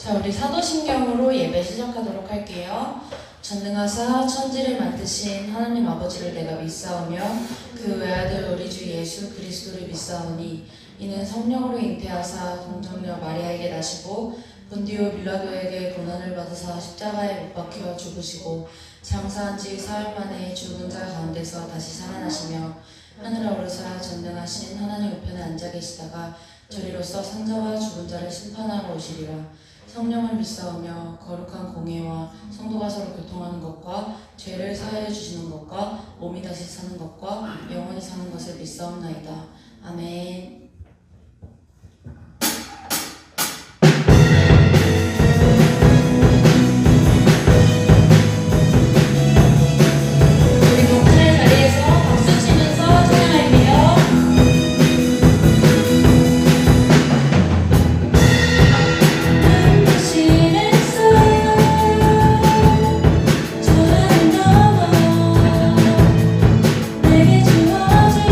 자, 우리 사도신경으로 예배 시작하도록 할게요. 전능하사 천지를 만드신 하나님 아버지를 내가 믿사오며 그 외아들 우리 주 예수 그리스도를 믿사오니 이는 성령으로 잉태하사 동정녀 마리아에게 나시고 본디오 빌라도에게 고난을 받으사 십자가에 못 박혀 죽으시고 장사한 지 사흘 만에 죽은 자 가운데서 다시 살아나시며 하늘에 오르사 전능하신 하나님 우편에 앉아 계시다가 저리로서 산자와 죽은 자를 심판하러 오시리라. 성령을 믿사오며 거룩한 공예와 성도가 서로 교통하는 것과 죄를 사하여 주시는 것과 몸이 다시 사는 것과 영원히 사는 것을 믿사옵나이다. 아멘. 우리 목사의 자리에서 박수 치면서 찬양할게요. 내게 주어진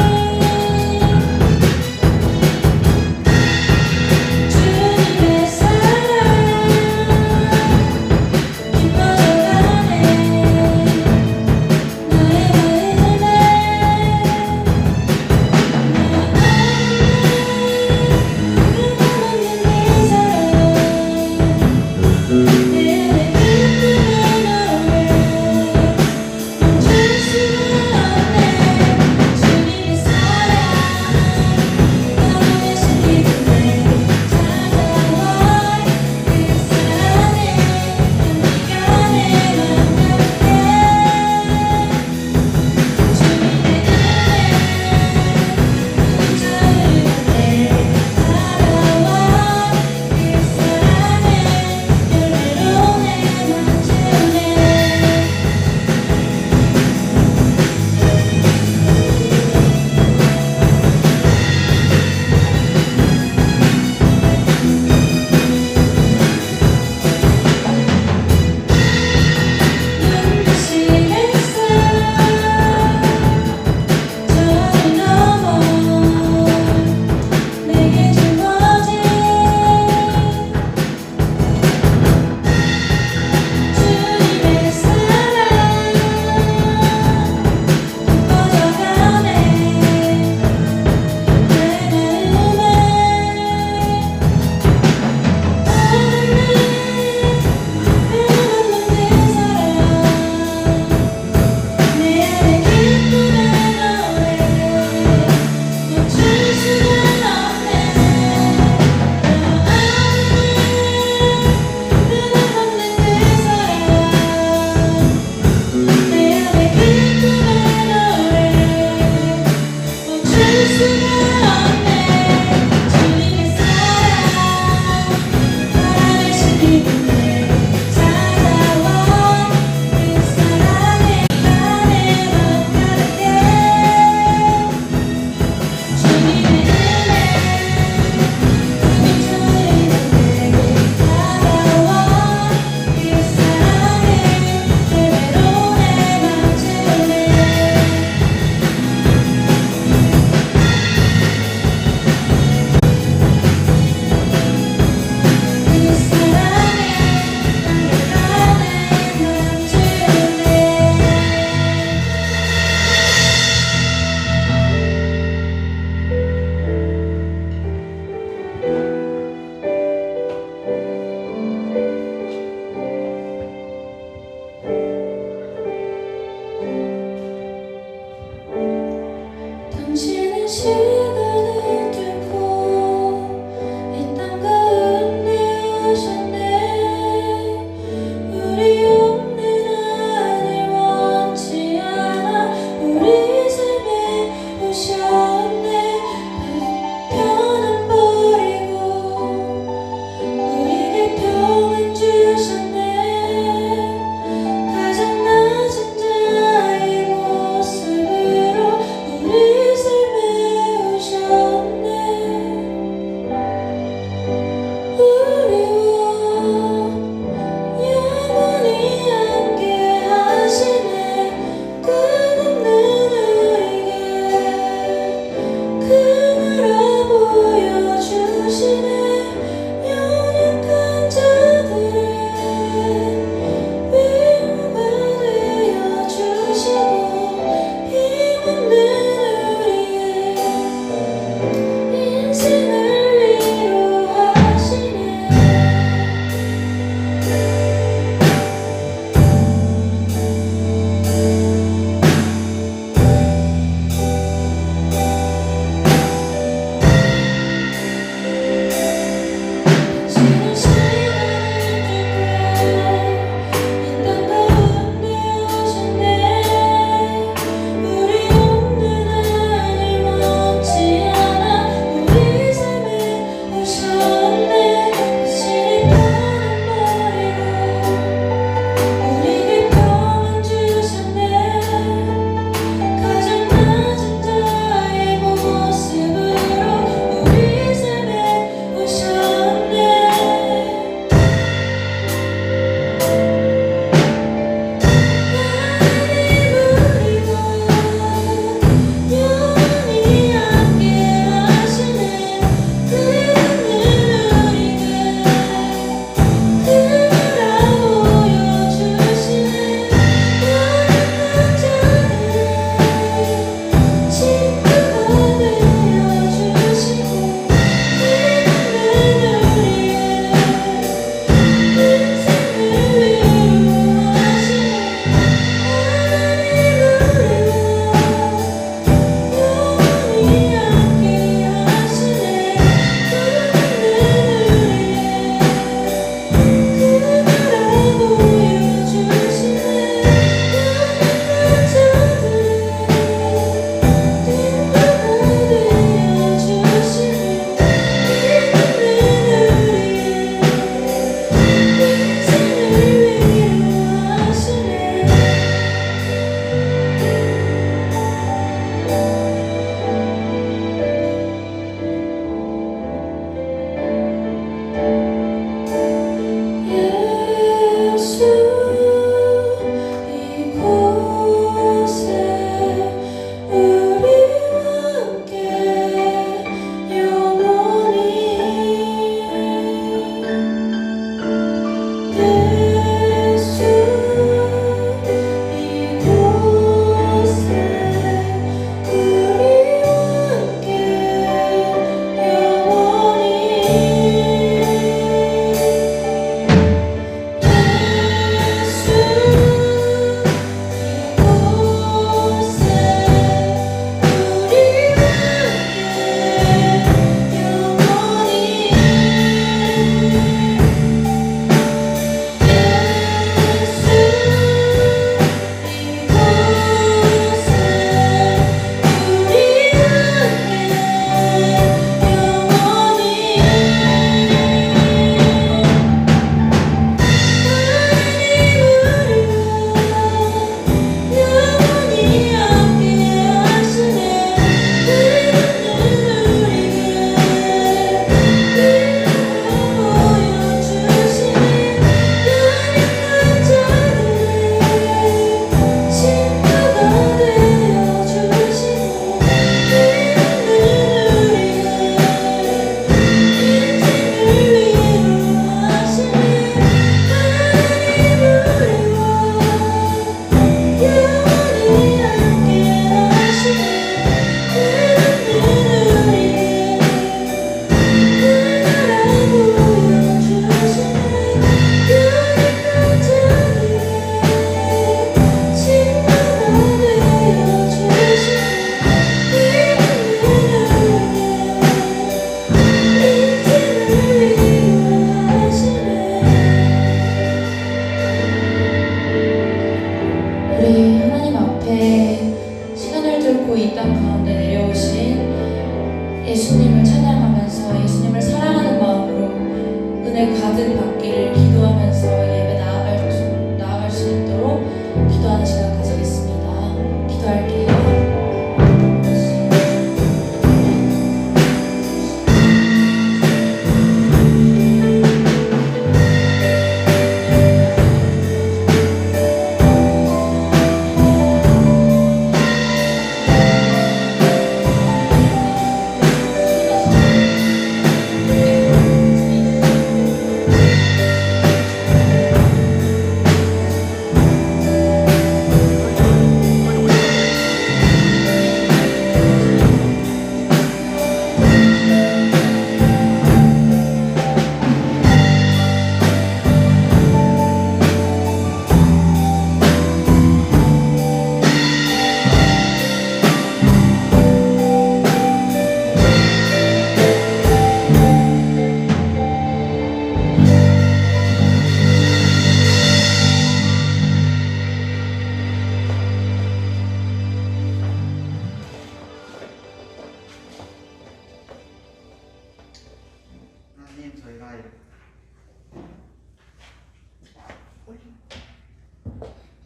받기를 기도하면서 예배 나아갈 수 있도록 기도하는 시간 가지겠습니다. 기도할게요.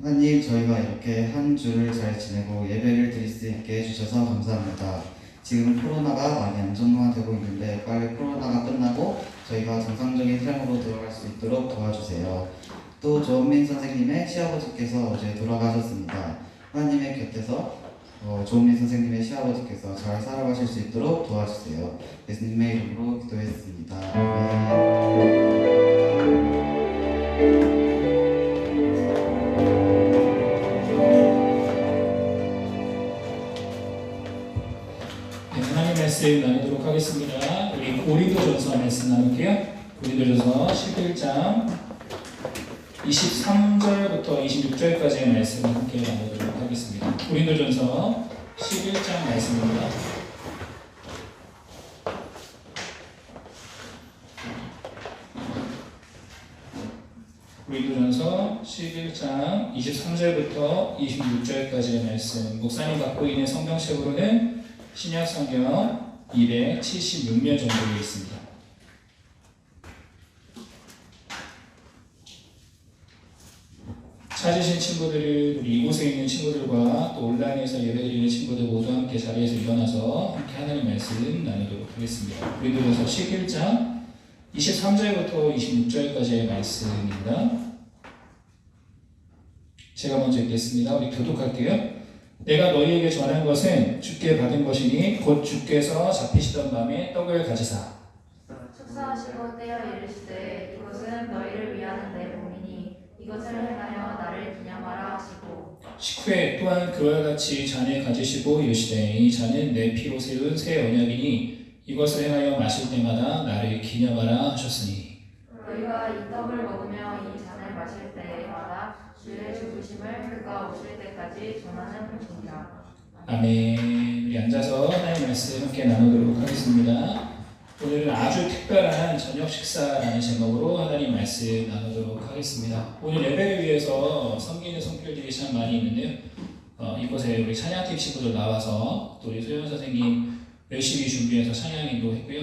하나님, 저희가 이렇게 한 주를 잘 지내고 예배를 드릴 수 있게 해주셔서 감사합니다. 지금 코로나가 많이 안정화되고 있는데 빨리 코로나가 끝나고 저희가 정상적인 삶으로 들어갈 수 있도록 도와주세요. 또 조은민 선생님의 시아버지께서 어제 돌아가셨습니다. 하나님의 곁에서 조은민 선생님의 시아버지께서 잘 살아가실 수 있도록 도와주세요. 예수님의 이름으로 기도했습니다. 아멘. 말씀 나누도록 하겠습니다. 우리 고린도전서 말씀 나눌게요. 고린도전서 11장 23절부터 26절까지의 말씀을 함께 나누도록 하겠습니다. 고린도전서 11장 말씀입니다. 고린도전서 11장 23절부터 26절까지의 말씀, 목사님 갖고 있는 성경책으로는 신약성경 276면 정도 되어 있습니다. 찾으신 친구들을, 우리 이곳에 있는 친구들과 또 온라인에서 예배드리는 친구들 모두 함께 자리에서 일어나서 함께 하나님 말씀 나누도록 하겠습니다. 고린도전서 11장 23절부터 26절까지의 말씀입니다. 제가 먼저 읽겠습니다. 우리 교독할게요. 내가 너희에게 전한 것은 주께 받은 것이니 곧 주께서 잡히시던 밤에 떡을 가지사 축사하시고 떼어 이르시되 이것은 너희를 위하는 내 몸이니 이것을 행하여 나를 기념하라 하시고 식후에 또한 그와 같이 잔을 가지시고 이르시되 이 잔은 내 피로 세운 새 언약이니 이것을 행하여 마실 때마다 나를 기념하라 하셨으니 너희가 이 떡을 먹으며 이 잔을 마실 때마다 주의 죽으심을 그가 오실 때까지 전하는 것이니라. 아멘. 우리 앉아서 하나님의 말씀 함께 나누도록 하겠습니다. 오늘은 아주 특별한 저녁 식사라는 제목으로 하나님 말씀 나누도록 하겠습니다. 오늘 예배를 위해서 섬기는 손길들이 참 많이 있는데요. 이곳에 우리 찬양팀 친구들 나와서 또 우리 소연 선생님 열심히 준비해서 찬양 인도했고요.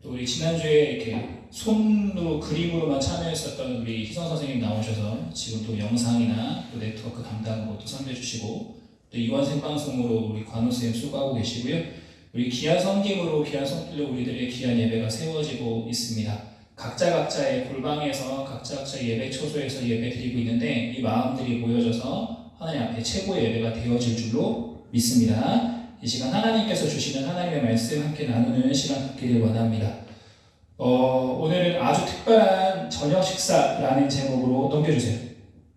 또 우리 지난주에 이렇게 손으로 그림으로만 참여했었던 우리 희성 선생님 나오셔서 지금 또 영상이나 또 네트워크 담당으로 또 선배해 주시고 또 이원 생방송으로 우리 관우 선생님 수고하고 계시고요. 우리 귀한 섬김으로 귀한 손길로 우리들의 귀한 예배가 세워지고 있습니다. 각자의 골방에서 각자의 예배 초소에서 예배 드리고 있는데 이 마음들이 모여져서 하나님 앞에 최고의 예배가 되어질 줄로 믿습니다. 이 시간 하나님께서 주시는 하나님의 말씀 함께 나누는 시간 갖기를 원합니다. 오늘은 아주 특별한 저녁 식사라는 제목으로 넘겨주세요.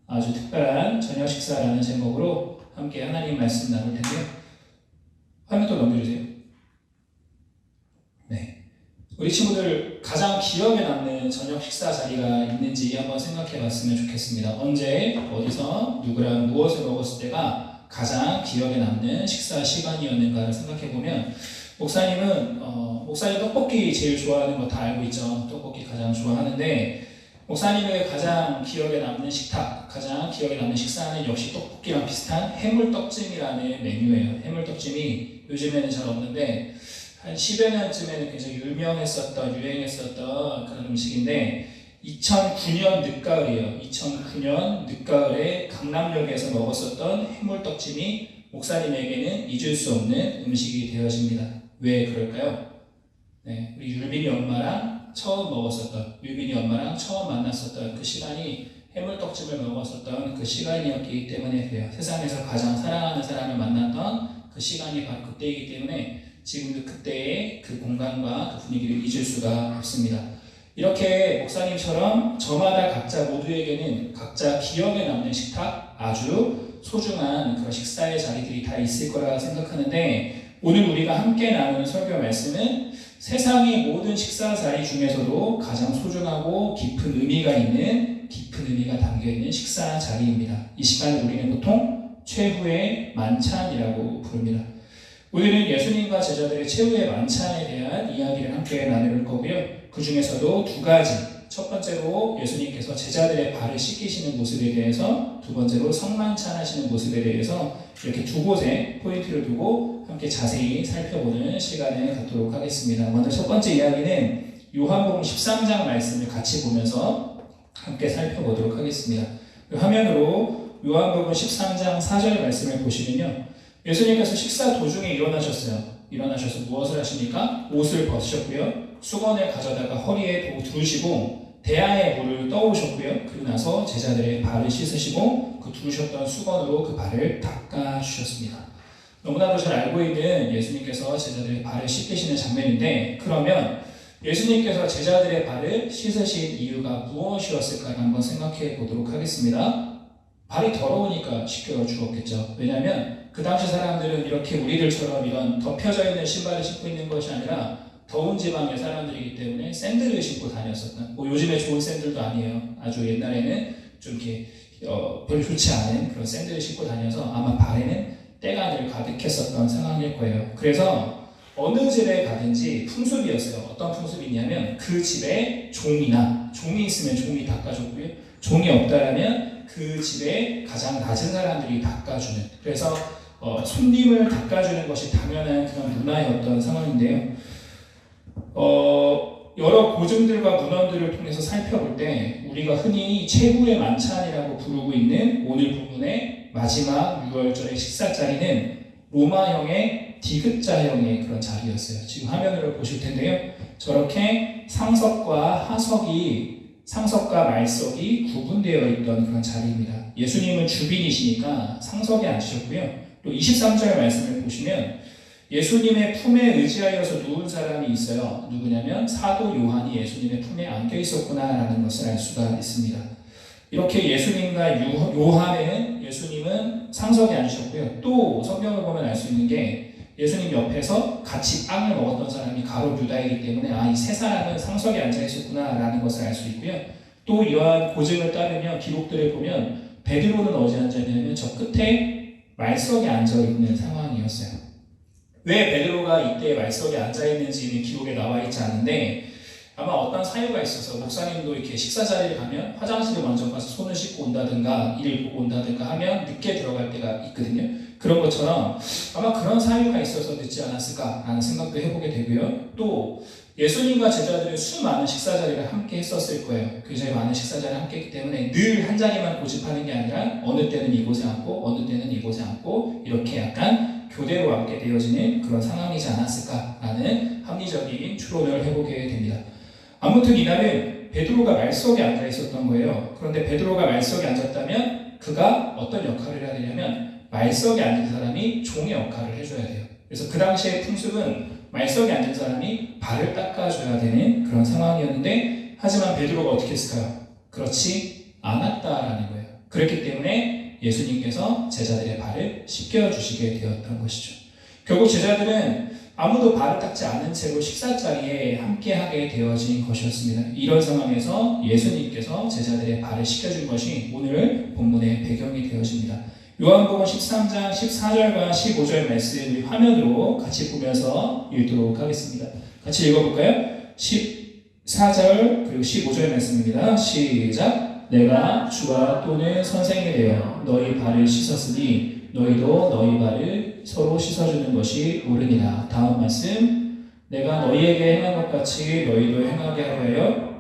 아주 특별한 저녁 식사라는 제목으로 함께 하나님 말씀 나눌 텐데요. 화면 또 넘겨주세요. 네. 우리 친구들 가장 기억에 남는 저녁 식사 자리가 있는지 한번 생각해 봤으면 좋겠습니다. 언제, 어디서, 누구랑 무엇을 먹었을 때가 가장 기억에 남는 식사 시간이었는가를 생각해 보면 목사님 떡볶이 제일 좋아하는 거 다 알고 있죠. 떡볶이 가장 좋아하는데 목사님의 가장 기억에 남는 식탁, 가장 기억에 남는 식사는 역시 떡볶이랑 비슷한 해물떡찜이라는 메뉴예요. 해물떡찜이 요즘에는 잘 없는데 한 10여 년쯤에는 굉장히 유행했었던 그런 음식인데 2009년 늦가을이에요. 2009년 늦가을에 강남역에서 먹었었던 해물떡찜이 목사님에게는 잊을 수 없는 음식이 되어집니다. 왜 그럴까요? 네, 우리 율빈이 엄마랑 처음 만났었던 그 시간이 해물떡집을 먹었었던 그 시간이었기 때문에 그래요. 세상에서 가장 사랑하는 사람을 만났던 그 시간이 바로 그때이기 때문에 지금도 그때의 그 공간과 그 분위기를 잊을 수가 없습니다. 이렇게 목사님처럼 저마다 각자 모두에게는 각자 기억에 남는 식탁, 아주 소중한 그런 식사의 자리들이 다 있을 거라 생각하는데, 오늘 우리가 함께 나누는 설교 말씀은 세상의 모든 식사 자리 중에서도 가장 소중하고 깊은 의미가 담겨있는 식사 자리입니다. 이 시간을 우리는 보통 최후의 만찬이라고 부릅니다. 오늘은 예수님과 제자들의 최후의 만찬에 대한 이야기를 함께 나눌 거고요. 그 중에서도 두 가지, 첫 번째로 예수님께서 제자들의 발을 씻기시는 모습에 대해서, 두 번째로 성만찬 하시는 모습에 대해서 이렇게 두 곳에 포인트를 두고 함께 자세히 살펴보는 시간을 갖도록 하겠습니다. 먼저 첫 번째 이야기는 요한복음 13장 말씀을 같이 보면서 함께 살펴보도록 하겠습니다. 화면으로 요한복음 13장 4절 말씀을 보시면요, 예수님께서 식사 도중에 일어나셔서 무엇을 하십니까? 옷을 벗으셨고요, 수건을 가져다가 허리에 두르시고 대야에 물을 떠오셨고요, 그리고 나서 제자들의 발을 씻으시고 그 두르셨던 수건으로 그 발을 닦아주셨습니다. 너무나도 잘 알고 있는 예수님께서 제자들의 발을 씻기시는 장면인데, 그러면 예수님께서 제자들의 발을 씻으신 이유가 무엇이었을까 한번 생각해 보도록 하겠습니다. 발이 더러우니까 씻겨 주었겠죠. 왜냐하면 그 당시 사람들은 이렇게 우리들처럼 이런 덮여져 있는 신발을 신고 있는 것이 아니라 더운 지방의 사람들이기 때문에 샌들을 신고 다녔었던, 요즘에 좋은 샌들도 아니에요. 아주 옛날에는 좀 이렇게 별로 좋지 않은 그런 샌들을 신고 다녀서 아마 발에는 때가 늘 가득했었던 상황일 거예요. 그래서 어느 집에 가든지 풍습이었어요. 어떤 풍습이냐면 그 집에 종이 있으면 종이 닦아줬고요, 종이 없다라면 그 집에 가장 낮은 사람들이 닦아주는, 그래서 손님을 닦아주는 것이 당연한 그런 문화였던 상황인데요. 여러 고증들과 문헌들을 통해서 살펴볼 때 우리가 흔히 최후의 만찬이라고 부르고 있는 오늘 부분의 마지막 6월절의 식사 자리는 로마형의 디귿자형의 그런 자리였어요. 지금 화면으로 보실 텐데요, 저렇게 상석과 말석이 구분되어 있던 그런 자리입니다. 예수님은 주빈이시니까 상석에 앉으셨고요, 또 23절 말씀을 보시면 예수님의 품에 의지하여서 누운 사람이 있어요. 누구냐면 사도 요한이 예수님의 품에 안겨 있었구나라는 것을 알 수가 있습니다. 이렇게 예수님과 요한은, 예수님은 상석에 앉으셨고요, 또 성경을 보면 알 수 있는 게 예수님 옆에서 같이 빵을 먹었던 사람이 가롯 유다이기 때문에 이 세 사람은 상석에 앉아 있었구나라는 것을 알 수 있고요. 또 이러한 고증을 따르며 기록들을 보면 베드로는 어디 앉아 있냐면 저 끝에 말석에 앉아 있는 상황이었어요. 왜 베드로가 이때 말석에 앉아 있는지는 기록에 나와 있지 않은데, 아마 어떤 사유가 있어서 목사님도 이렇게 식사 자리에 가면 화장실을 먼저 가서 손을 씻고 온다든가 일을 보고 온다든가 하면 늦게 들어갈 때가 있거든요. 그런 것처럼 아마 그런 사유가 있어서 늦지 않았을까라는 생각도 해보게 되고요. 또 예수님과 제자들은 수많은 식사 자리를 함께 했었을 거예요. 굉장히 많은 식사 자리를 함께 했기 때문에 늘 한 자리만 고집하는 게 아니라 어느 때는 이곳에 앉고 어느 때는 이곳에 앉고 이렇게 약간 교대로 앉게 되어지는 그런 상황이지 않았을까라는 합리적인 추론을 해보게 됩니다. 아무튼 이날은 베드로가 말석에 앉아 있었던 거예요. 그런데 베드로가 말석에 앉았다면 그가 어떤 역할을 해야 되냐면 말석에 앉은 사람이 종의 역할을 해줘야 돼요. 그래서 그 당시의 풍습은 말석에 앉은 사람이 발을 닦아줘야 되는 그런 상황이었는데, 하지만 베드로가 어떻게 했을까요? 그렇지 않았다라는 거예요. 그렇기 때문에 예수님께서 제자들의 발을 씻겨주시게 되었던 것이죠. 결국 제자들은 아무도 발을 닦지 않은 채로 식사 자리에 함께하게 되어진 것이었습니다. 이런 상황에서 예수님께서 제자들의 발을 씻겨준 것이 오늘 본문의 배경이 되어집니다. 요한복음 13장 14절과 15절 말씀 우리 화면으로 같이 보면서 읽도록 하겠습니다. 같이 읽어볼까요? 14절 그리고 15절 말씀입니다. 시작! 내가 주와 또는 선생이 되어 너희 발을 씻었으니 너희도 너희 발을 서로 씻어주는 것이 옳으니라. 다음 말씀. 내가 너희에게 행한 것 같이 너희도 행하게 하여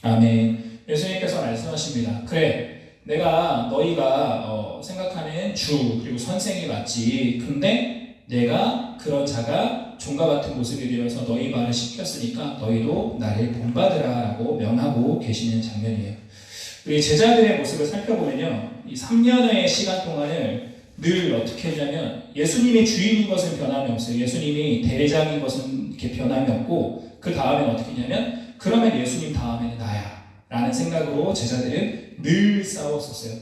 아멘. 예수님께서 말씀하십니다. 그래, 내가 너희가 생각하는 주 그리고 선생이 맞지. 근데 내가 그런 자가 종과 같은 모습이 되어서 너희 말을 시켰으니까 너희도 나를 본받으라 라고 명하고 계시는 장면이에요. 우리 제자들의 모습을 살펴보면요, 이 3년의 시간 동안을 늘 어떻게 했냐면 예수님이 주인인 것은 변함이 없어요. 예수님이 대장인 것은 이렇게 변함이 없고, 그 다음에는 어떻게 했냐면 그러면 예수님 다음에는 나야 라는 생각으로 제자들은 늘 싸웠었어요.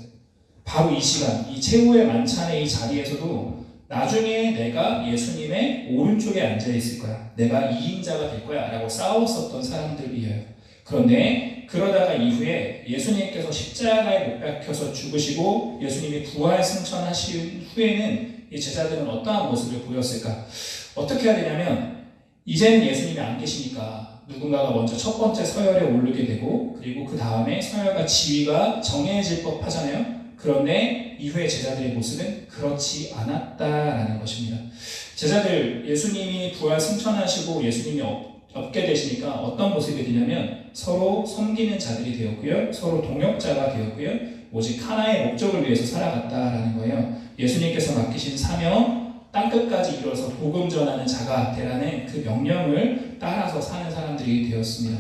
바로 이 시간, 이 최후의 만찬의 이 자리에서도 나중에 내가 예수님의 오른쪽에 앉아 있을 거야, 내가 2인자가 될 거야 라고 싸웠었던 사람들이에요. 그런데 그러다가 이후에 예수님께서 십자가에 못 박혀서 죽으시고 예수님이 부활 승천하신 후에는 이 제자들은 어떠한 모습을 보였을까? 어떻게 해야 되냐면, 이제는 예수님이 안 계시니까 누군가가 먼저 첫 번째 서열에 오르게 되고, 그리고 그 다음에 서열과 지위가 정해질 법하잖아요. 그런데 이후에 제자들의 모습은 그렇지 않았다라는 것입니다. 제자들, 예수님이 부활 승천하시고 예수님이 없게 되시니까 어떤 모습이 되냐면 서로 섬기는 자들이 되었고요, 서로 동역자가 되었고요, 오직 하나의 목적을 위해서 살아갔다라는 거예요. 예수님께서 맡기신 사명, 땅끝까지 이뤄서 복음 전하는 자가 되라는 그 명령을 따라서 사는 사람들이 되었습니다.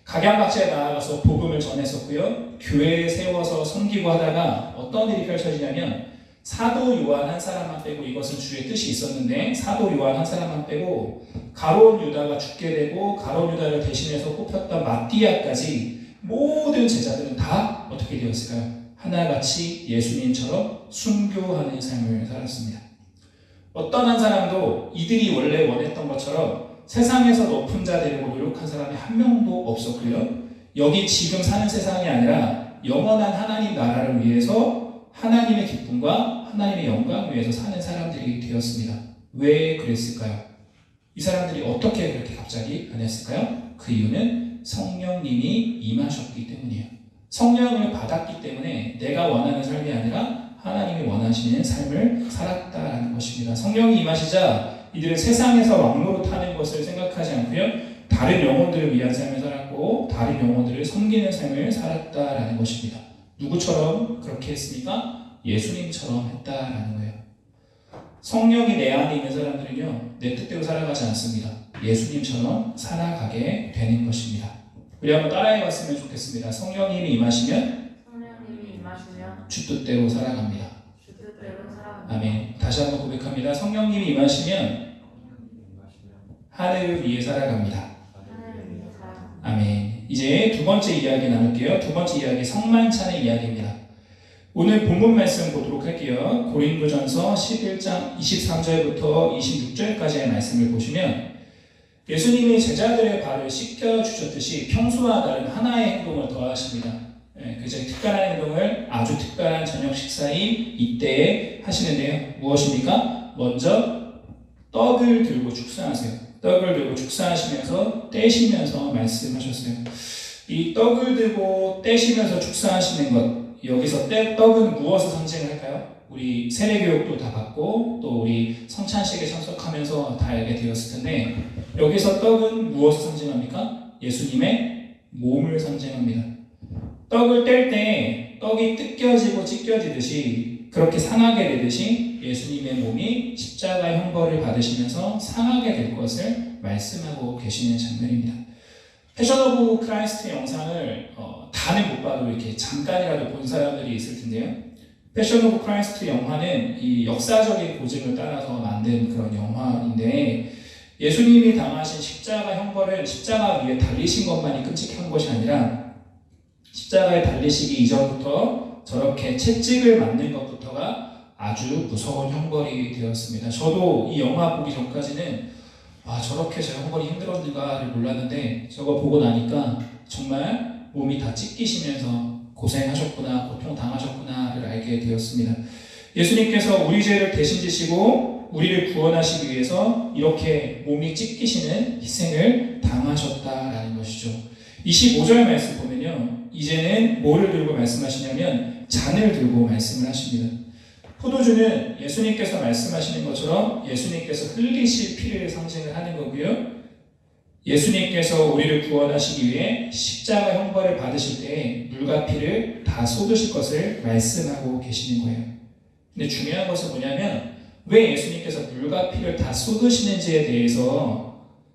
각양각지에 나아가서 복음을 전했었고요, 교회에 세워서 섬기고 하다가 어떤 일이 펼쳐지냐면, 사도 요한 한 사람만 빼고, 이것은 주의 뜻이 있었는데 사도 요한 한 사람만 빼고 가룟 유다가 죽게 되고, 가룟 유다를 대신해서 뽑혔던 마띠아까지 모든 제자들은 다 어떻게 되었을까요? 하나같이 예수님처럼 순교하는 삶을 살았습니다. 어떤 한 사람도 이들이 원래 원했던 것처럼 세상에서 높은 자 되려고 노력한 사람이 한 명도 없었고요, 여기 지금 사는 세상이 아니라 영원한 하나님 나라를 위해서 하나님의 기쁨과 하나님의 영광을 위해서 사는 사람들이 되었습니다. 왜 그랬을까요? 이 사람들이 어떻게 그렇게 갑자기 변했을까요? 그 이유는 성령님이 임하셨기 때문이에요. 성령을 받았기 때문에 내가 원하는 삶이 아니라 하나님이 원하시는 삶을 살았다라는 것입니다. 성령이 임하시자 이들은 세상에서 왕노릇하는 것을 생각하지 않고요, 다른 영혼들을 위한 삶을 살았고 다른 영혼들을 섬기는 삶을 살았다라는 것입니다. 누구처럼 그렇게 했습니까? 예수님처럼 했다라는 거예요. 성령이 내 안에 있는 사람들은요, 내 뜻대로 살아가지 않습니다. 예수님처럼 살아가게 되는 것입니다. 우리 한번 따라해 봤으면 좋겠습니다. 성령님이 임하시면 주 뜻대로 살아갑니다. 아멘. 다시 한번 고백합니다. 성령님이 임하시면 하늘을 위해 살아갑니다. 아멘. 이제 두 번째 이야기 나눌게요. 두 번째 이야기, 성만찬의 이야기입니다. 오늘 본문 말씀 보도록 할게요. 고린도전서 11장 23절부터 26절까지의 말씀을 보시면, 예수님이 제자들의 발을 씻겨주셨듯이 평소와 다른 하나의 행동을 더하십니다. 그저 특별한 행동을 아주 특별한 저녁 식사인 이때에 하시는데요. 무엇입니까? 먼저 떡을 들고 축사하세요. 떡을 들고 축사하시면서 떼시면서 말씀하셨어요. 이 떡을 들고 떼시면서 축사하시는 것, 여기서 떡은 무엇을 상징할까요? 우리 세례교육도 다 받고 또 우리 성찬식에 참석하면서 다 알게 되었을 텐데, 여기서 떡은 무엇을 상징합니까? 예수님의 몸을 상징합니다. 떡을 뗄 때 떡이 뜯겨지고 찢겨지듯이, 그렇게 상하게 되듯이 예수님의 몸이 십자가의 형벌을 받으시면서 상하게 될 것을 말씀하고 계시는 장면입니다. 패션 오브 크라이스트 영상을 다는 못 봐도 이렇게 잠깐이라도 본 사람들이 있을 텐데요. 패션 오브 크라이스트 영화는 이 역사적인 고증을 따라서 만든 그런 영화인데, 예수님이 당하신 십자가 형벌을 십자가 위에 달리신 것만이 끔찍한 것이 아니라 십자가에 달리시기 이전부터 저렇게 채찍을 맞는 것부터가 아주 무서운 형벌이 되었습니다. 저도 이 영화 보기 전까지는 저렇게 저 형벌이 힘들었는가를 몰랐는데, 저거 보고 나니까 정말 몸이 다 찢기시면서 고생하셨구나, 고통당하셨구나를 알게 되었습니다. 예수님께서 우리 죄를 대신 지시고 우리를 구원하시기 위해서 이렇게 몸이 찢기시는 희생을 당하셨다라는 것이죠. 25절 말씀 보면요, 이제는 뭐를 들고 말씀하시냐면 잔을 들고 말씀을 하십니다. 포도주는 예수님께서 말씀하시는 것처럼 예수님께서 흘리실 피를 상징을 하는 거고요, 예수님께서 우리를 구원하시기 위해 십자가 형벌을 받으실 때 물과 피를 다 쏟으실 것을 말씀하고 계시는 거예요. 근데 중요한 것은 뭐냐면 왜 예수님께서 물과 피를 다 쏟으시는지에 대해서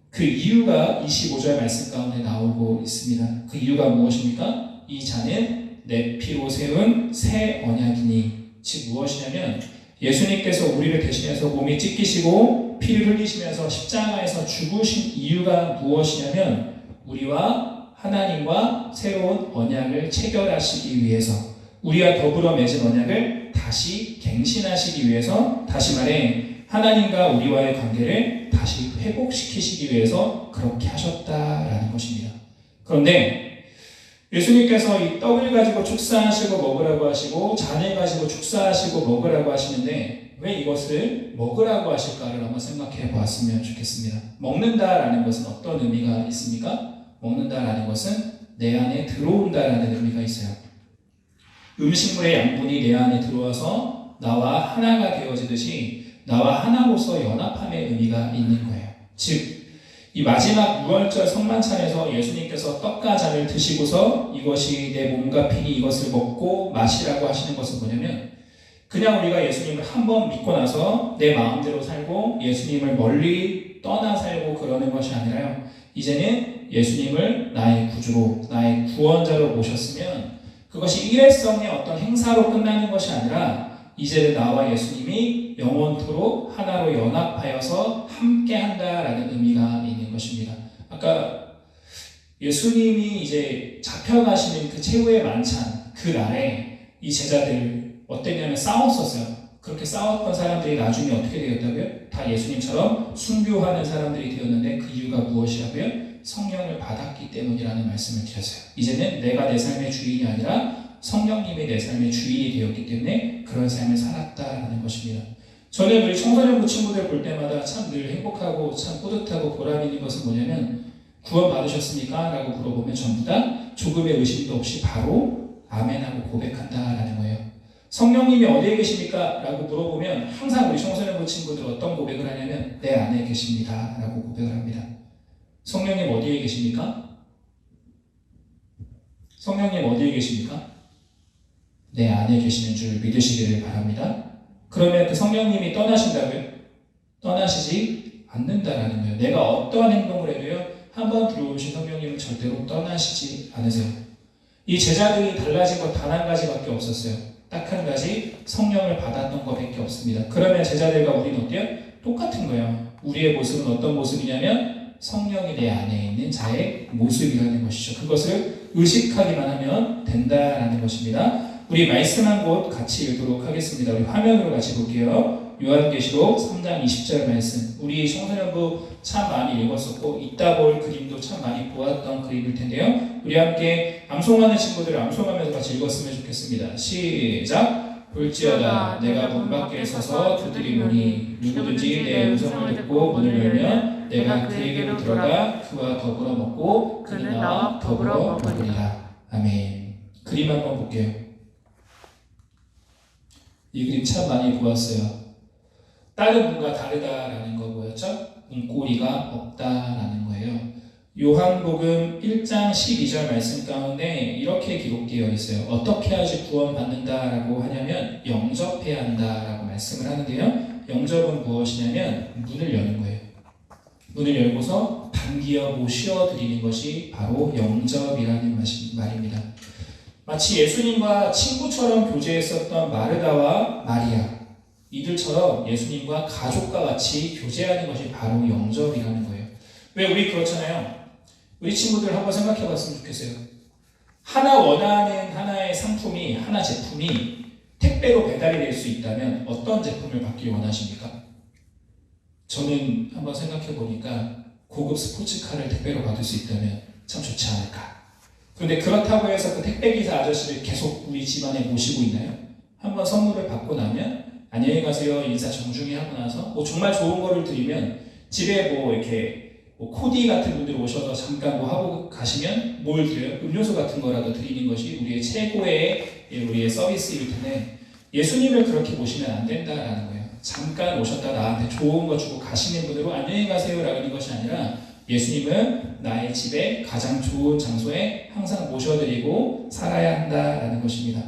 그 이유가 25절 말씀 가운데 나오고 있습니다. 그 이유가 무엇입니까? 이 잔은 내 피로 세운 새 언약이니, 즉 무엇이냐면 예수님께서 우리를 대신해서 몸이 찢기시고 피를 흘리시면서 십자가에서 죽으신 이유가 무엇이냐면 우리와 하나님과 새로운 언약을 체결하시기 위해서, 우리와 더불어 맺은 언약을 다시 갱신하시기 위해서, 다시 말해 하나님과 우리와의 관계를 다시 회복시키시기 위해서 그렇게 하셨다라는 것입니다. 그런데 예수님께서 이 떡을 가지고 축사하시고 먹으라고 하시고 잔을 가지고 축사하시고 먹으라고 하시는데 왜 이것을 먹으라고 하실까를 한번 생각해 보았으면 좋겠습니다. 먹는다라는 것은 어떤 의미가 있습니까? 먹는다라는 것은 내 안에 들어온다라는 의미가 있어요. 음식물의 양분이 내 안에 들어와서 나와 하나가 되어지듯이 나와 하나로서 연합함의 의미가 있는 거예요. 즉, 이 마지막 6월절 성만찬에서 예수님께서 떡과 잔을 드시고서 이것이 내 몸과 피니 이것을 먹고 마시라고 하시는 것은 뭐냐면 그냥 우리가 예수님을 한번 믿고 나서 내 마음대로 살고 예수님을 멀리 떠나 살고 그러는 것이 아니라요. 이제는 예수님을 나의 구주로, 나의 구원자로 모셨으면 그것이 일회성의 어떤 행사로 끝나는 것이 아니라 이제는 나와 예수님이 영원토록 하나로 연합하여서 함께 한다라는 의미가 있는 것입니다. 아까 예수님이 이제 잡혀가시는 그 최후의 만찬, 그 날에 이 제자들 어땠냐면 싸웠었어요. 그렇게 싸웠던 사람들이 나중에 어떻게 되었다고요? 다 예수님처럼 순교하는 사람들이 되었는데 그 이유가 무엇이라고요? 성령을 받았기 때문이라는 말씀을 드렸어요. 이제는 내가 내 삶의 주인이 아니라 성령님이 내 삶의 주인이 되었기 때문에 그런 삶을 살았다라는 것입니다. 저는 우리 청소년부 친구들 볼 때마다 참 늘 행복하고 참 뿌듯하고 보람 있는 것은 뭐냐면 구원 받으셨습니까? 라고 물어보면 전부 다 조금의 의심도 없이 바로 아멘하고 고백한다라는 거예요. 성령님이 어디에 계십니까? 라고 물어보면 항상 우리 청소년부 친구들 어떤 고백을 하냐면 내 안에 계십니다 라고 고백을 합니다. 성령님 어디에 계십니까? 성령님 어디에 계십니까? 내 안에 계시는 줄 믿으시기를 바랍니다. 그러면 그 성령님이 떠나신다고요? 떠나시지 않는다라는 거예요. 내가 어떠한 행동을 해도요, 한번 들어오신 성령님은 절대로 떠나시지 않으세요. 이 제자들이 달라진 것 단 한 가지밖에 없었어요. 딱 한 가지, 성령을 받았던 것밖에 없습니다. 그러면 제자들과 우리는 어때요? 똑같은 거예요. 우리의 모습은 어떤 모습이냐면 성령이 내 안에 있는 자의 모습이라는 것이죠. 그것을 의식하기만 하면 된다라는 것입니다. 우리 말씀 한 곳 같이 읽도록 하겠습니다. 우리 화면으로 같이 볼게요. 요한계시록 3장 20절 말씀. 우리 청소년부 참 많이 읽었었고 이따 볼 그림도 참 많이 보았던 그림일 텐데요. 우리 함께 암송하는 친구들 암송하면서 같이 읽었으면 좋겠습니다. 시작! 볼지어다 내가 문 밖에 서서 두드리노니 누구든지 내 음성을 듣고 문을 열면 내가 그에게로 들어가 그와 더불어 먹고 그는 나와 더불어 먹으리라. 아멘. 그림 한번 볼게요. 이 그림 참 많이 보았어요. 다른 분과 다르다라는 거 뭐였죠? 문고리가 없다라는 거예요. 요한복음 1장 12절 말씀 가운데 이렇게 기록되어 있어요. 어떻게 하지 구원받는다라고 하냐면 영접해야 한다라고 말씀을 하는데요. 영접은 무엇이냐면 문을 여는 거예요. 문을 열고서 당기어 모시어 드리는 것이 바로 영접이라는 말입니다. 마치 예수님과 친구처럼 교제했었던 마르다와 마리아, 이들처럼 예수님과 가족과 같이 교제하는 것이 바로 영접이라는 거예요. 왜 우리 그렇잖아요. 우리 친구들 한번 생각해 봤으면 좋겠어요. 하나 원하는 하나의 상품이, 하나 제품이 택배로 배달이 될 수 있다면 어떤 제품을 받길 원하십니까? 저는 한번 생각해 보니까 고급 스포츠카를 택배로 받을 수 있다면 참 좋지 않을까. 그런데 그렇다고 해서 그 택배기사 아저씨를 계속 우리 집안에 모시고 있나요? 한번 선물을 받고 나면 안녕히 가세요 인사 정중히 하고 나서 정말 좋은 거를 드리면 집에 이렇게 코디 같은 분들이 오셔서 잠깐 하고 가시면 뭘 드려요? 음료수 같은 거라도 드리는 것이 우리의 최고의 우리의 서비스일 텐데 예수님을 그렇게 모시면 안 된다라는 거예요. 잠깐 오셨다 나한테 좋은 거 주고 가시는 분으로 안녕히 가세요라는 것이 아니라 예수님은 나의 집에 가장 좋은 장소에 항상 모셔드리고 살아야 한다라는 것입니다.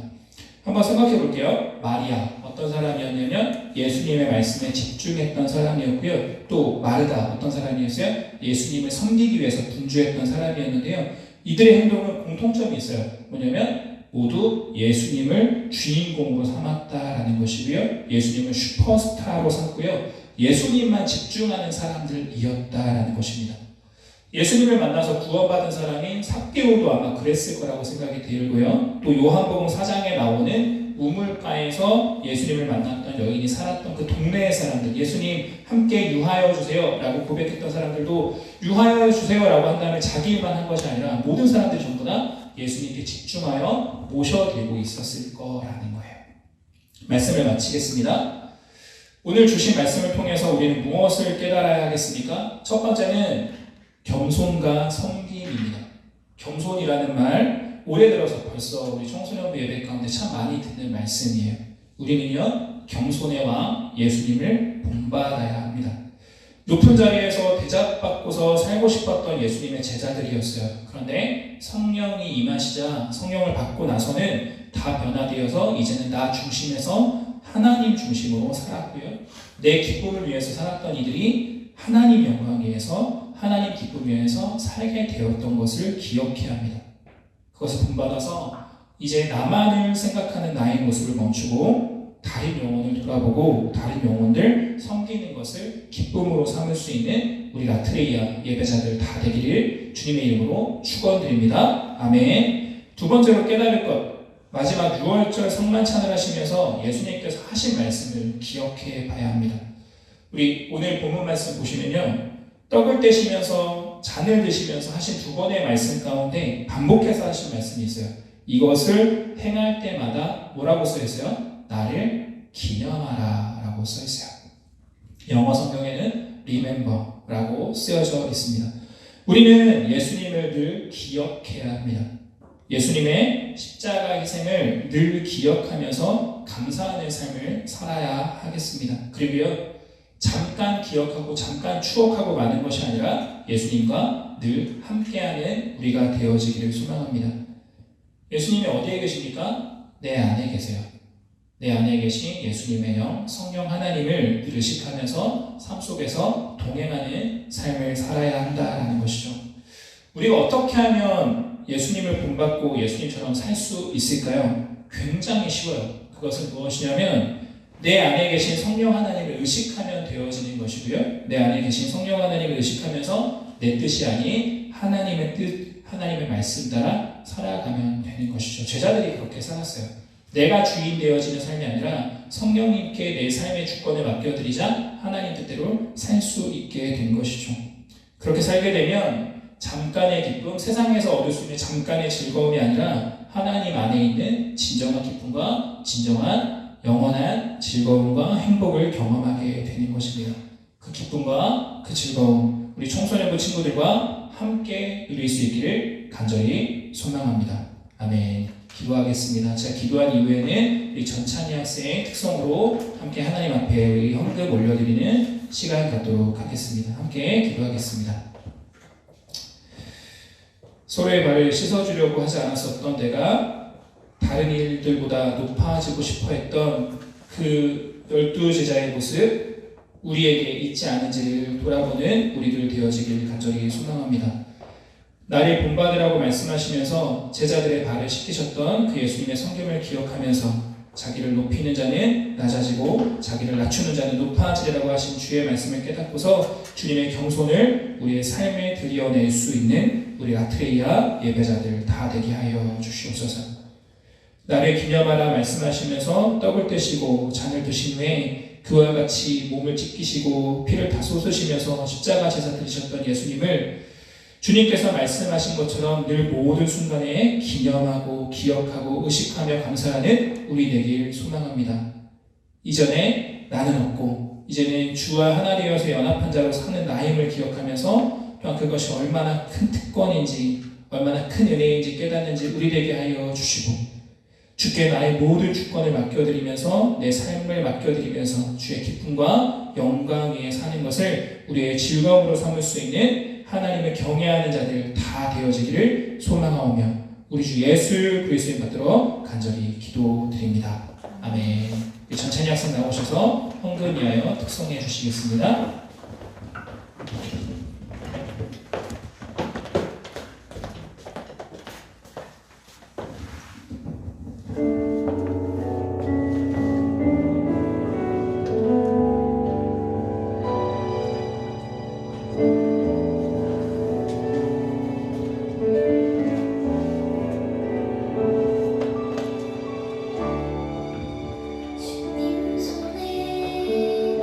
한번 생각해 볼게요. 마리아 어떤 사람이었냐면 예수님의 말씀에 집중했던 사람이었고요. 또 마르다 어떤 사람이었어요? 예수님을 섬기기 위해서 분주했던 사람이었는데요. 이들의 행동은 공통점이 있어요. 뭐냐면 모두 예수님을 주인공으로 삼았다라는 것이고요. 예수님을 슈퍼스타로 삼고요. 예수님만 집중하는 사람들이었다라는 것입니다. 예수님을 만나서 구원받은 사람인 삭개오도 아마 그랬을 거라고 생각이 들고요. 또 요한복음 4장에 나오는 우물가에서 예수님을 만났던 여인이 살았던 그 동네의 사람들, 예수님 함께 유하여 주세요 라고 고백했던 사람들도 유하여 주세요 라고 한 다음에 자기 일만 한 것이 아니라 모든 사람들이 전부 다 예수님께 집중하여 모셔드리고 있었을 거라는 거예요. 말씀을 마치겠습니다. 오늘 주신 말씀을 통해서 우리는 무엇을 깨달아야 하겠습니까? 첫 번째는 겸손과 섬김입니다. 겸손이라는 말 올해 들어서 벌써 우리 청소년부 예배 가운데 참 많이 듣는 말씀이에요. 우리는요 겸손의 왕 예수님을 본받아야 합니다. 높은 자리에서 대접받고서 살고 싶었던 예수님의 제자들이었어요. 그런데 성령이 임하시자 성령을 받고 나서는 다 변화되어서 이제는 나 중심에서 하나님 중심으로 살았고요. 내 기쁨을 위해서 살았던 이들이 하나님 영광 위해서 하나님 기쁨 위해서 살게 되었던 것을 기억해야 합니다. 그것을 본받아서 이제 나만을 생각하는 나의 모습을 멈추고 다른 영혼을 돌아보고 다른 영혼들 섬기는 것을 기쁨으로 삼을 수 있는 우리 라트레이아 예배자들 다 되기를 주님의 이름으로 축원드립니다. 아멘. 두 번째로 깨달을 것, 마지막 6월절 성만찬을 하시면서 예수님께서 하신 말씀을 기억해 봐야 합니다. 우리 오늘 본문 말씀 보시면요, 떡을 떼시면서 잔을 드시면서 하신 두 번의 말씀 가운데 반복해서 하신 말씀이 있어요. 이것을 행할 때마다 뭐라고 써 있어요? 나를 기념하라 라고 써 있어요. 영어 성경에는 remember라고 쓰여져 있습니다. 우리는 예수님을 늘 기억해야 합니다. 예수님의 십자가 희생을 늘 기억하면서 감사하는 삶을 살아야 하겠습니다. 그리고요, 잠깐 기억하고 잠깐 추억하고 마는 것이 아니라 예수님과 늘 함께하는 우리가 되어지기를 소망합니다. 예수님이 어디에 계십니까? 내 안에 계세요. 내 안에 계신 예수님의 영, 성령 하나님을 늘 의식하면서 삶 속에서 동행하는 삶을 살아야 한다는 것이죠. 우리가 어떻게 하면 예수님을 본받고 예수님처럼 살 수 있을까요? 굉장히 쉬워요. 그것은 무엇이냐면 내 안에 계신 성령 하나님을 의식하면 되어지는 것이고요. 내 안에 계신 성령 하나님을 의식하면서 내 뜻이 아닌 하나님의 뜻, 하나님의 말씀 따라 살아가면 되는 것이죠. 제자들이 그렇게 살았어요. 내가 주인 되어지는 삶이 아니라 성령님께 내 삶의 주권을 맡겨드리자 하나님 뜻대로 살 수 있게 된 것이죠. 그렇게 살게 되면 잠깐의 기쁨, 세상에서 얻을 수 있는 잠깐의 즐거움이 아니라 하나님 안에 있는 진정한 기쁨과 진정한 영원한 즐거움과 행복을 경험하게 되는 것입니다. 그 기쁨과 그 즐거움, 우리 청소년부 친구들과 함께 누릴 수 있기를 간절히 소망합니다. 아멘. 기도하겠습니다. 제가 기도한 이후에는 우리 전찬희 학생의 특성으로 함께 하나님 앞에 우리 헌금 올려드리는 시간 갖도록 하겠습니다. 함께 기도하겠습니다. 서로의 발을 씻어주려고 하지 않았었던 내가 다른 일들보다 높아지고 싶어 했던 그 12제자의 모습, 우리에게 있지 않은지를 돌아보는 우리들 되어지길 간절히 소망합니다. 나를 본받으라고 말씀하시면서 제자들의 발을 씻기셨던 그 예수님의 성경을 기억하면서 자기를 높이는 자는 낮아지고 자기를 낮추는 자는 높아지리라고 하신 주의 말씀을 깨닫고서 주님의 경손을 우리의 삶에 드러낼 수 있는 우리 라트레이아 예배자들 다 되게 하여 주시옵소서. 나를 기념하라 말씀하시면서 떡을 떼시고 잔을 드신 후에 그와 같이 몸을 찢기시고 피를 다 쏟으시면서 십자가 제사 드리셨던 예수님을 주님께서 말씀하신 것처럼 늘 모든 순간에 기념하고 기억하고 의식하며 감사하는 우리 되길 소망합니다. 이전에 나는 없고 이제는 주와 하나 되어서 연합한 자로 사는 나임을 기억하면서 또한 그것이 얼마나 큰 특권인지 얼마나 큰 은혜인지 깨닫는지 우리 되게 하여 주시고 주께 나의 모든 주권을 맡겨드리면서 내 삶을 맡겨드리면서 주의 기쁨과 영광 위에 사는 것을 우리의 즐거움으로 삼을 수 있는 하나님을 경외하는 자들 다 되어지기를 소망하오며 우리 주 예수 그리스도를 받들어 간절히 기도드립니다. 아멘. 천천히 학생 나오셔서 헌금 위하여 특송해 주시겠습니다. 주님 손에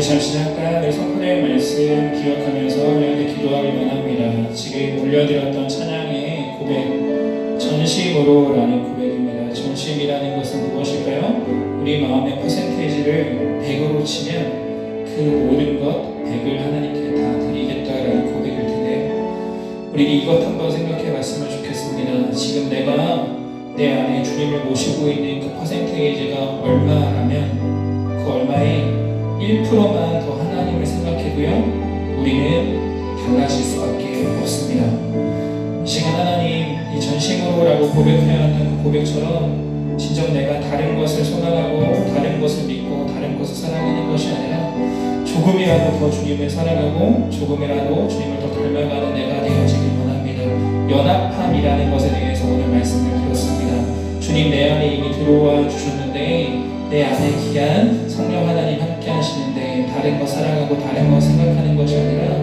잠시 잠깐 우리 선포된 말씀 기억하면서 우리한테 기도하길 원합니다. 지금 올려드렸던 찬양의 고백, 전심으로라는 고백입니다. 전심이라는 것은 무엇일까요? 우리 마음의 퍼센테이지를 100으로 치면 그 모든 것 100을 하나님께 다 드리겠다라는 고백일 텐데요. 우리 이것 한번 생각해 봤으면 좋겠습니다. 지금 내가 내 안에 주님을 모시고 있는 그 퍼센테이지가 얼마라면 그 얼마의 1%만 더 하나님을 생각해도요, 우리는 달라질 수밖에 없습니다. 이 시간 하나님, 이 전심으로라고 고백하였던 그 고백처럼 진정 내가 다른 것을 소망하고 다른 것을 믿고 다른 것을 사랑하는 것이 아니라 조금이라도 더 주님을 사랑하고 조금이라도 주님을 더 닮아가는 내가 되어지길 원합니다. 연합함이라는 것에 대해서 오늘 말씀을 드렸습니다. 주님 내 안에 이미 들어와 주셨는데 내 안에 귀한 성령 하나님 함께 하시는데 다른 거 사랑하고 다른 거 생각하는 것이 아니라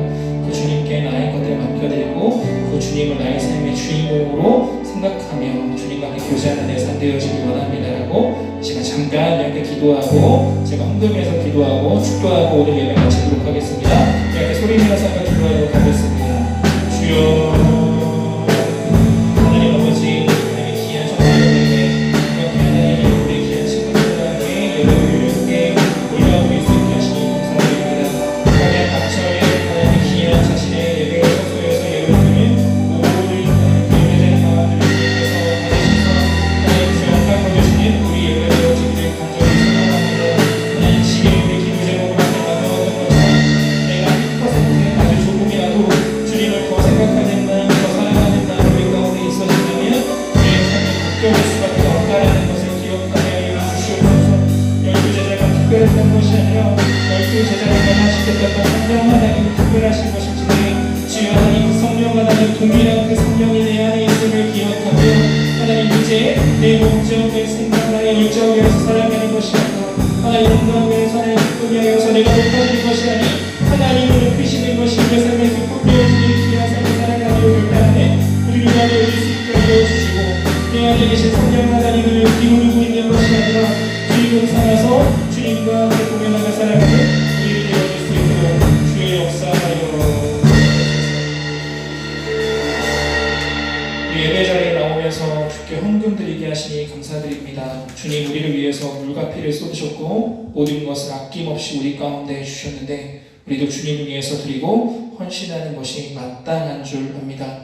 그 주님께 나의 것들을 맡겨드리고 그 주님을 나의 삶의 주인공으로 생각하며 주님과 함께 교제하는 내 삶 되어지길 원합니다라고 제가 잠깐 이렇게 기도하고 제가 헌금해서 기도하고 축도하고 오늘 예배 마치도록 하겠습니다. 이렇게 소리 내어서 한번 기도하도록 하겠습니다. 주여 동일한 그 성령이 내 안에 있음을 기억하며 하나님 이제 내 목적, 내 생각, 나의 유적 위에서 살아가는 것이 아니라 하나님 영광 위에서 하나님 기쁨 위하여서 내가 높아지는 것이 아니 하나님을 크시는 것이 내 삶의 기쁨 되어지는 귀한 삶을 살아가는 결단에 우리 안에 올릴 수 있게 되어주시고 내 안에 계신 성령 하나님을 기울이고 있는 것이 아니라 주님을 살아서 주님과 함께 공연하며 살아가는 우리를 되어줄 수 있도록 주의 역사하여 예배 자리에 나오면서 주께 헌금 드리게 하시니 감사드립니다. 주님 우리를 위해서 물과 피를 쏟으셨고 모든 것을 아낌없이 우리 가운데 주셨는데 우리도 주님을 위해서 드리고 헌신하는 것이 마땅한 줄 압니다.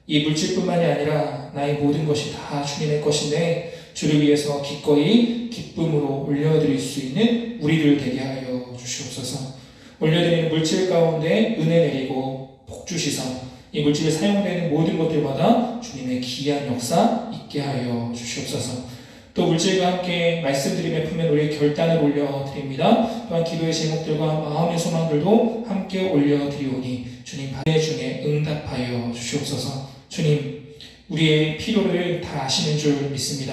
이 물질뿐만이 아니라 나의 모든 것이 다 주님의 것인데 주를 위해서 기꺼이 기쁨으로 올려드릴 수 있는 우리를 되게 하여 주시옵소서. 올려드리는 물질 가운데 은혜 내리고 복 주시사 이 물질에 사용되는 모든 것들마다 주님의 귀한 역사 있게 하여 주시옵소서. 또 물질과 함께 말씀드림에 품은 우리의 결단을 올려드립니다. 또한 기도의 제목들과 마음의 소망들도 함께 올려드리오니 주님 발에 중에 응답하여 주시옵소서. 주님 우리의 필요를 다 아시는 줄 믿습니다.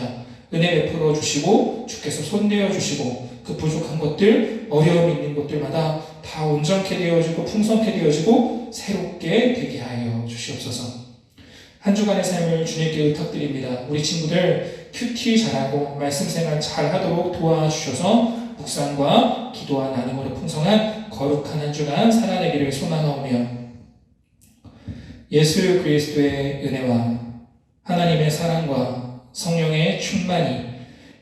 은혜 베풀어 주시고 주께서 손대어 주시고 그 부족한 것들 어려움 있는 것들마다 다 온전케 되어지고 풍성케 되어지고 새롭게 되게 하여 주시옵소서. 한 주간의 삶을 주님께 의탁드립니다. 우리 친구들 큐티 잘하고 말씀 생활 잘하도록 도와주셔서 묵상과 기도와 나눔으로 풍성한 거룩한 한 주간 살아내기를 소망하오며 예수 그리스도의 은혜와 하나님의 사랑과 성령의 충만이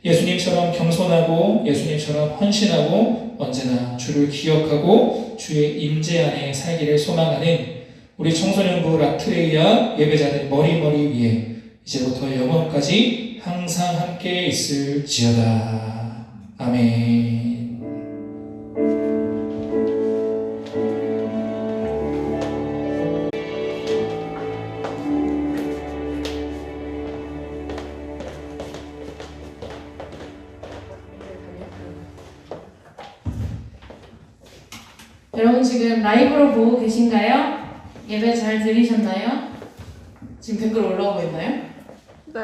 예수님처럼 겸손하고 예수님처럼 헌신하고 언제나 주를 기억하고 주의 임재 안에 살기를 소망하는 우리 청소년부 라트레이아 예배자들 머리 위에 이제부터 영원까지 항상 함께 있을지어다. 아멘. 여러분 지금 라이브로 보고 계신가요? 예배 잘 들으셨나요? 지금 댓글 올라오고 있나요? 네.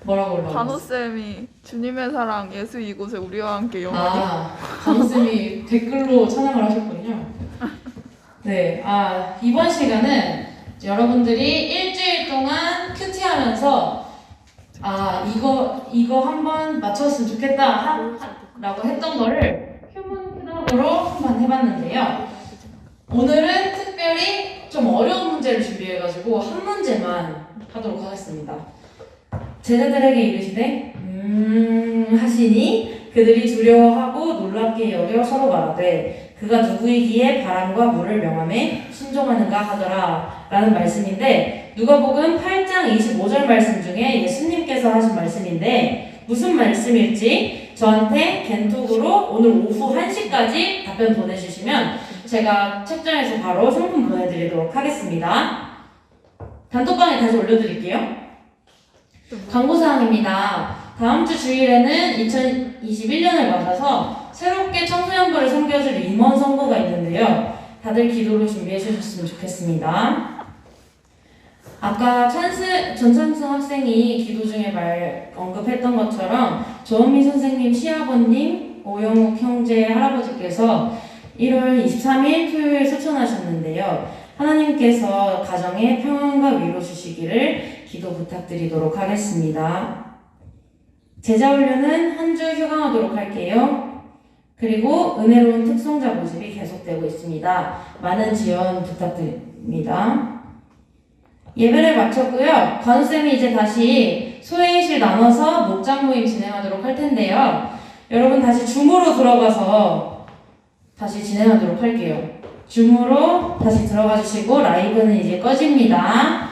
뭐라고 올라오고 있어요? 간호쌤이 주님의 사랑 예수 이곳에 우리와 함께 영원히. 간호쌤이 댓글로 찬양을 하셨군요. 네, 이번 시간은 여러분들이 일주일 동안 큐티하면서 이거 한번 맞췄으면 좋겠다 라고 했던 거를 휴먼 큐더 으로 한번 해봤는데요. 오늘은 특별히 좀 어려운 문제를 준비해가지고 한 문제만 하도록 하겠습니다. 제자들에게 이르시되 하시니 그들이 두려워하고 놀랍게 여겨 서로 말하되 그가 누구이기에 바람과 물을 명함에 순종하는가 하더라 라는 말씀인데, 누가복음 8장 25절 말씀 중에 예수님께서 하신 말씀인데 무슨 말씀일지 저한테 겐톡으로 오늘 오후 1시까지 답변 보내주시면 제가 책장에서 바로 상품 보내드리도록 하겠습니다. 단톡방에 다시 올려드릴게요. 광고사항입니다. 다음 주 주일에는 2021년을 맞아서 새롭게 청소년부를 섬겨줄 임원 선거가 있는데요. 다들 기도로 준비해 주셨으면 좋겠습니다. 아까 전찬승 학생이 기도 중에 언급했던 것처럼 조은미 선생님 시아버님, 오영욱 형제 할아버지께서 1월 23일 토요일 소천하셨는데요. 하나님께서 가정에 평안과 위로 주시기를 기도 부탁드리도록 하겠습니다. 제자훈련은 한 주 휴강하도록 할게요. 그리고 은혜로운 특송자 모집이 계속되고 있습니다. 많은 지원 부탁드립니다. 예배를 마쳤고요. 관우쌤이 이제 다시 소회의실 나눠서 목장 모임 진행하도록 할 텐데요. 여러분 다시 줌으로 들어가서 다시 진행하도록 할게요. 줌으로 다시 들어가 주시고 라이브는 이제 꺼집니다.